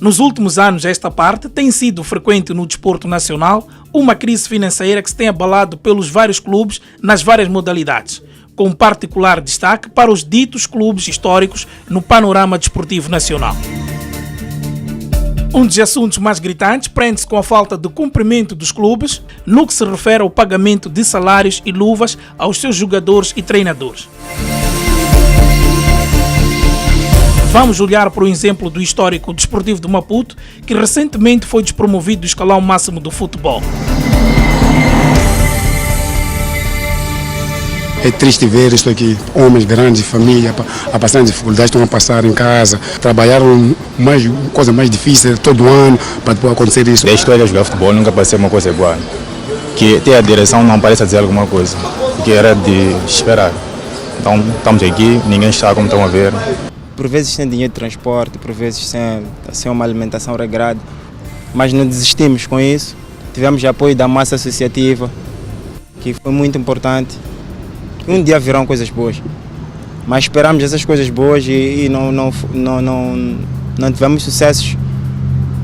Nos últimos anos, esta parte tem sido frequente no desporto nacional, uma crise financeira que se tem abalado pelos vários clubes nas várias modalidades, com particular destaque para os ditos clubes históricos no panorama desportivo nacional. Um dos assuntos mais gritantes prende-se com a falta de cumprimento dos clubes no que se refere ao pagamento de salários e luvas aos seus jogadores e treinadores. Vamos olhar para o exemplo do histórico Desportivo de Maputo, que recentemente foi despromovido do escalão máximo do futebol. É triste ver isto aqui, homens grandes, família, a passar dificuldades, estão a passar em casa, trabalharam coisa mais difícil todo ano para depois acontecer isso. Da história de jogar futebol nunca passei uma coisa igual, que até a direção não parece dizer alguma coisa, que era de esperar. Então estamos aqui, ninguém está como estão a ver. Por vezes sem dinheiro de transporte, por vezes sem uma alimentação regrada, mas não desistimos com isso. Tivemos apoio da massa associativa, que foi muito importante. Um dia virão coisas boas, mas esperamos essas coisas boas e não tivemos sucessos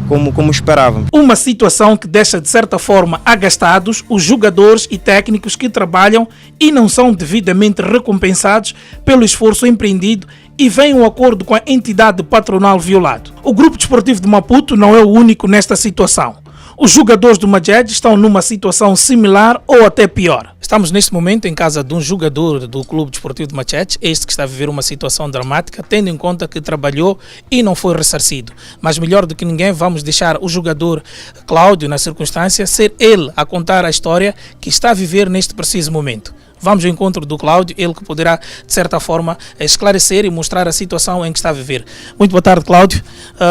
como esperávamos. Uma situação que deixa de certa forma agastados os jogadores e técnicos que trabalham e não são devidamente recompensados pelo esforço empreendido e vem um acordo com a entidade patronal violado. O Grupo Desportivo de Maputo não é o único nesta situação. Os jogadores do Madjed estão numa situação similar ou até pior. Estamos neste momento em casa de um jogador do Clube Desportivo de Madjed, este que está a viver uma situação dramática, tendo em conta que trabalhou e não foi ressarcido. Mas melhor do que ninguém, vamos deixar o jogador Cláudio, na circunstância, ser ele a contar a história que está a viver neste preciso momento. Vamos ao encontro do Cláudio, ele que poderá, de certa forma, esclarecer e mostrar a situação em que está a viver. Muito boa tarde, Cláudio.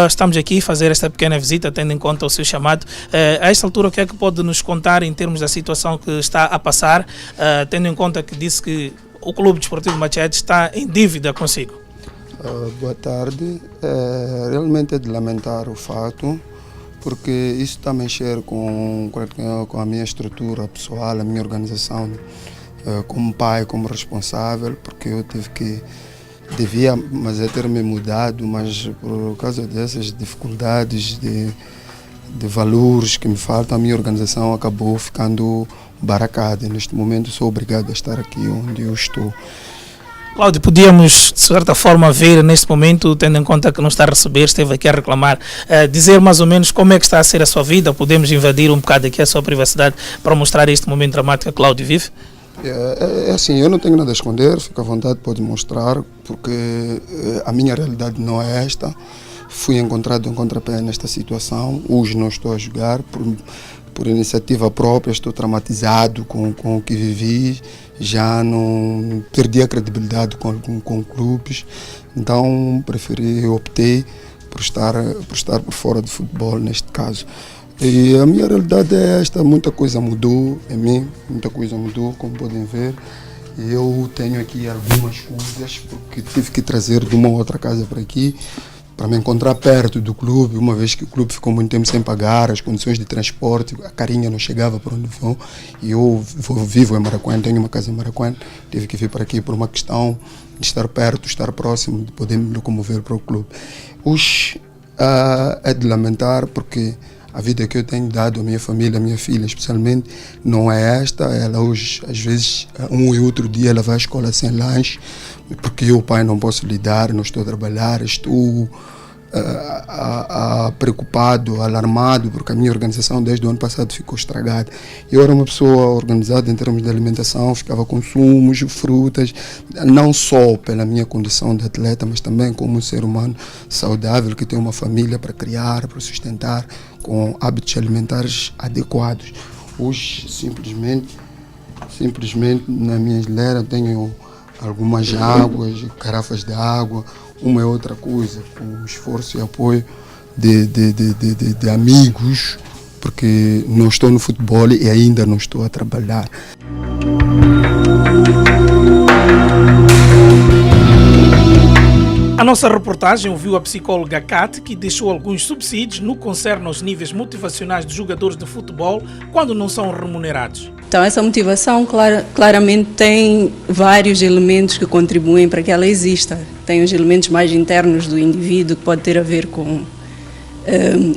Estamos aqui a fazer esta pequena visita, tendo em conta o seu chamado. A esta altura, o que é que pode nos contar em termos da situação que está a passar, tendo em conta que disse que o Clube Desportivo Madjed está em dívida consigo? Boa tarde. Realmente é de lamentar o fato, porque isso está a mexer com a minha estrutura pessoal, a minha organização. Como pai, como responsável, porque eu devia ter me mudado, mas por causa dessas dificuldades de valores que me faltam, a minha organização acabou ficando barracada. Neste momento sou obrigado a estar aqui onde eu estou. Cláudio, podíamos de certa forma ver neste momento, tendo em conta que não está a receber, esteve aqui a reclamar, dizer mais ou menos como é que está a ser a sua vida. Podemos invadir um bocado aqui a sua privacidade para mostrar este momento dramático que Cláudio vive? É assim, eu não tenho nada a esconder, fica à vontade, pode mostrar, porque a minha realidade não é esta. Fui encontrado em contrapé nesta situação, hoje não estou a jogar, por iniciativa própria, estou traumatizado com o que vivi, já não perdi a credibilidade com clubes, então optei por estar por fora do futebol neste caso. E a minha realidade é esta, muita coisa mudou em mim, muita coisa mudou, como podem ver. Eu tenho aqui algumas coisas, porque tive que trazer de uma outra casa para aqui, para me encontrar perto do clube, uma vez que o clube ficou muito tempo sem pagar, as condições de transporte, a carinha não chegava para onde vou, e eu vivo em Maracuã, tenho uma casa em Maracuã, tive que vir para aqui por uma questão de estar perto, estar próximo, de poder me locomover para o clube. Hoje é de lamentar, porque a vida que eu tenho dado à minha família, à minha filha especialmente, não é esta. Ela hoje, às vezes, um e outro dia, ela vai à escola sem lanche, porque eu, pai, não posso lidar, não estou a trabalhar, estou preocupado, alarmado, porque a minha organização desde o ano passado ficou estragada. Eu era uma pessoa organizada em termos de alimentação, ficava com sumos, frutas, não só pela minha condição de atleta, mas também como um ser humano saudável, que tem uma família para criar, para sustentar, com hábitos alimentares adequados. Hoje, simplesmente na minha geleira tenho algumas águas, garrafas de água, uma e outra coisa, com esforço e apoio de amigos, porque não estou no futebol e ainda não estou a trabalhar. A nossa reportagem ouviu a psicóloga Kat, que deixou alguns subsídios no que concerne aos níveis motivacionais dos jogadores de futebol quando não são remunerados. Então essa motivação claramente tem vários elementos que contribuem para que ela exista. Tem os elementos mais internos do indivíduo, que pode ter a ver com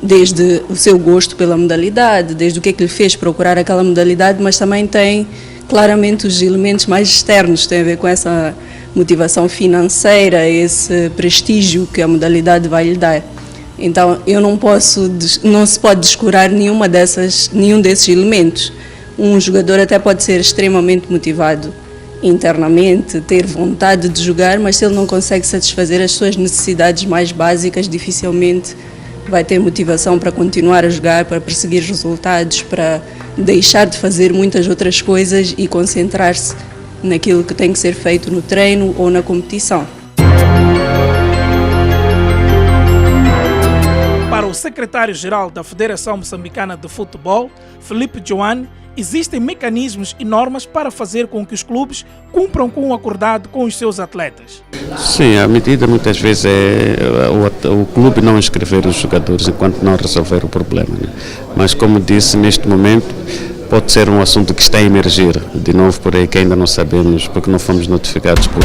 desde o seu gosto pela modalidade, desde o que é que lhe fez procurar aquela modalidade, mas também tem claramente os elementos mais externos, tem a ver com essa motivação financeira, esse prestígio que a modalidade vai lhe dar. Então, não se pode descurar nenhum desses elementos. Um jogador até pode ser extremamente motivado internamente, ter vontade de jogar, mas se ele não consegue satisfazer as suas necessidades mais básicas, dificilmente vai ter motivação para continuar a jogar, para perseguir resultados, para deixar de fazer muitas outras coisas e concentrar-se naquilo que tem que ser feito no treino ou na competição. Para o secretário-geral da Federação Moçambicana de Futebol, Felipe Joane, existem mecanismos e normas para fazer com que os clubes cumpram com o acordado com os seus atletas. Sim, a medida muitas vezes é o clube não inscrever os jogadores enquanto não resolver o problema, né? Mas como disse, neste momento pode ser um assunto que está a emergir, de novo por aí que ainda não sabemos porque não fomos notificados por...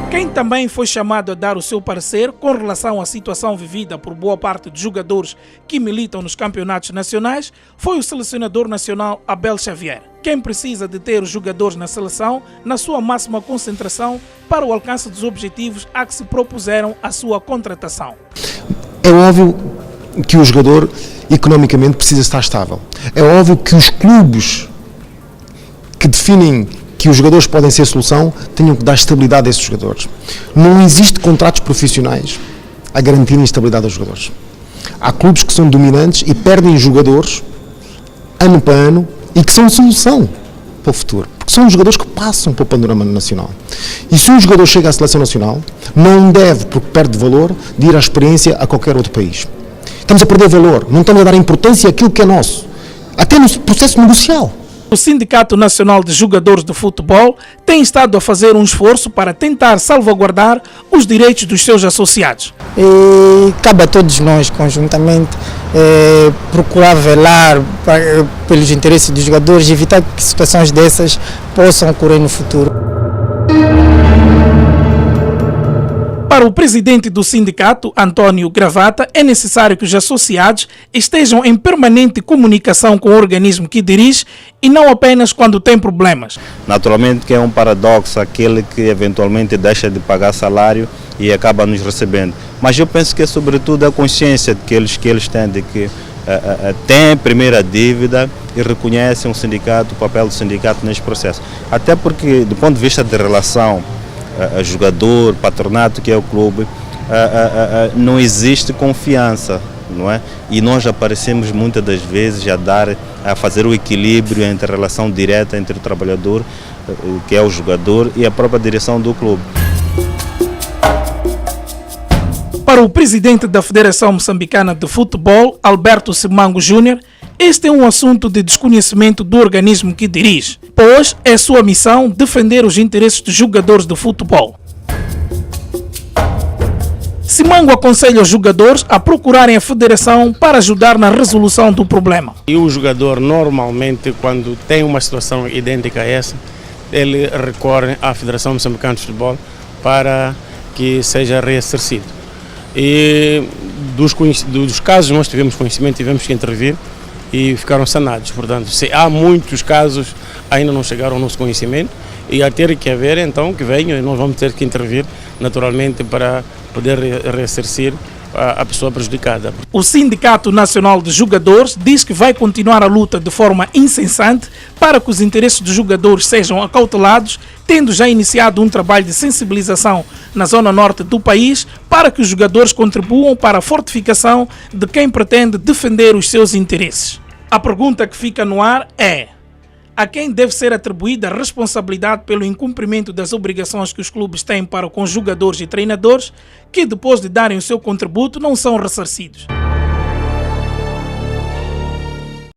Quem também foi chamado a dar o seu parecer com relação à situação vivida por boa parte dos jogadores que militam nos campeonatos nacionais foi o selecionador nacional Abel Xavier. Quem precisa de ter os jogadores na seleção na sua máxima concentração para o alcance dos objetivos a que se propuseram a sua contratação. É óbvio que o jogador economicamente precisa estar estável. É óbvio que os clubes que definem que os jogadores podem ser solução, tenham que dar estabilidade a esses jogadores. Não existe contratos profissionais a garantirem estabilidade aos jogadores. Há clubes que são dominantes e perdem jogadores ano para ano e que são solução para o futuro, porque são os jogadores que passam para o panorama nacional. E se um jogador chega à seleção nacional, não deve, porque perde valor, de ir à experiência a qualquer outro país. Estamos a perder valor, não estamos a dar importância àquilo que é nosso, até no processo negocial. O Sindicato Nacional de Jogadores de Futebol tem estado a fazer um esforço para tentar salvaguardar os direitos dos seus associados. E cabe a todos nós, conjuntamente, procurar velar pelos interesses dos jogadores e evitar que situações dessas possam ocorrer no futuro. Para o presidente do sindicato, António Gravata, é necessário que os associados estejam em permanente comunicação com o organismo que dirige e não apenas quando tem problemas. Naturalmente que é um paradoxo aquele que eventualmente deixa de pagar salário e acaba nos recebendo. Mas eu penso que é sobretudo a consciência que eles têm de que têm primeiro a dívida e reconhecem o papel do sindicato neste processo. Até porque, do ponto de vista de relação jogador, patronato, que é o clube, não existe confiança, não é? E nós aparecemos muitas das vezes a fazer o equilíbrio entre a relação direta entre o trabalhador, que é o jogador, e a própria direção do clube. Para o presidente da Federação Moçambicana de Futebol, Alberto Simango Júnior, este é um assunto de desconhecimento do organismo que dirige, pois é sua missão defender os interesses dos jogadores de futebol. Simango aconselha os jogadores a procurarem a federação para ajudar na resolução do problema. E o jogador, normalmente, quando tem uma situação idêntica a essa, ele recorre à Federação Moçambicana de Futebol para que seja ressarcido. E dos casos nós tivemos conhecimento, tivemos que intervir e ficaram sanados. Portanto, se há muitos casos ainda não chegaram ao nosso conhecimento e a ter que haver, então que venham e nós vamos ter que intervir naturalmente para poder ressarcir a pessoa prejudicada. O Sindicato Nacional de Jogadores diz que vai continuar a luta de forma incessante para que os interesses dos jogadores sejam acautelados, tendo já iniciado um trabalho de sensibilização na zona norte do país para que os jogadores contribuam para a fortificação de quem pretende defender os seus interesses. A pergunta que fica no ar é: a quem deve ser atribuída a responsabilidade pelo incumprimento das obrigações que os clubes têm para com os jogadores e treinadores que, depois de darem o seu contributo, não são ressarcidos?